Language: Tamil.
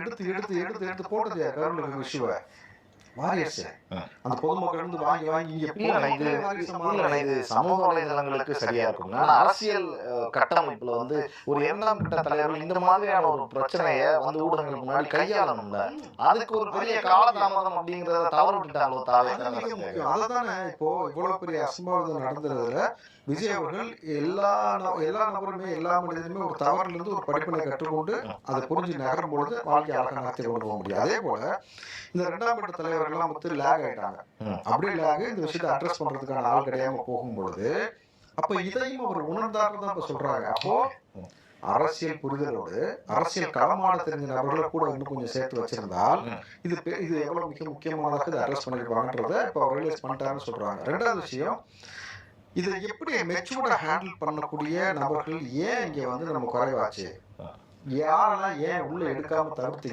எடுத்து எடுத்து எடுத்து எடுத்து போட்டது கருணாநிதி விஷுவை வாரியர்ஸ் அந்த பொதுமக்கள் வந்து வாங்கி வாங்கி இது சமூக வலைதளங்களுக்கு சரியா இருக்கும். அரசியல் கட்டமைப்புல வந்து ஒரு இரண்டாம் கட்ட தலைவர்கள் இந்த மாதிரியான ஒரு பிரச்சனையை வந்து ஊடகங்களுக்கு முன்னாடி கையாளணும்ல, அதுக்கு ஒரு பெரிய காலதாமதம் அப்படிங்கறத தவறு விட்டுட்டாங்களோ தாவே. அதுதானே இப்போ இவ்வளவு பெரிய அசம்பாவிதம் நடந்துறதுல விஜய் அவர்கள் எல்லா நபருமே எல்லா மனிதனுமே ஒரு தவறுல இருந்து ஒரு படிப்பினை கற்றுக்கொண்டு அதை புரிஞ்சு நகரும் பொழுது வாழ்க்கை அழகாக நடத்தி கொண்டு போக முடியும். அதே போல இந்த இரண்டாம் கட்ட தலைவர்கள்லாம் வந்து லேக் ஆயிட்டாங்க. அப்படி லேக் இந்த விஷயத்தை அட்ரஸ் பண்றதுக்கான ஆள் கிடையாம போகும்பொழுது அப்ப இதையும் அவர் உணர்ந்தாருன்னு இப்ப சொல்றாங்க. அப்போ அரசியல் புரிதலோடு அரசியல் களமாட தெரிஞ்ச நபர்களை கூட இன்னும் கொஞ்சம் சேர்த்து வச்சிருந்தால் இது எவ்வளவு மிக முக்கியமானதாக இதை அட்ரஸ் பண்ணிருப்பாங்கன்றத இப்ப ரியலைஸ் பண்ணிட்டாருன்னு சொல்றாங்க. ரெண்டாவது விஷயம், இதை எப்படி மெச்சூர்டா ஹேண்டில் பண்ணக்கூடிய நபர்கள் ஏன் இங்க வந்து நம்ம குறைவாச்சு, யாரெல்லாம் ஏன் உள்ள எடுக்காம தவிர்த்து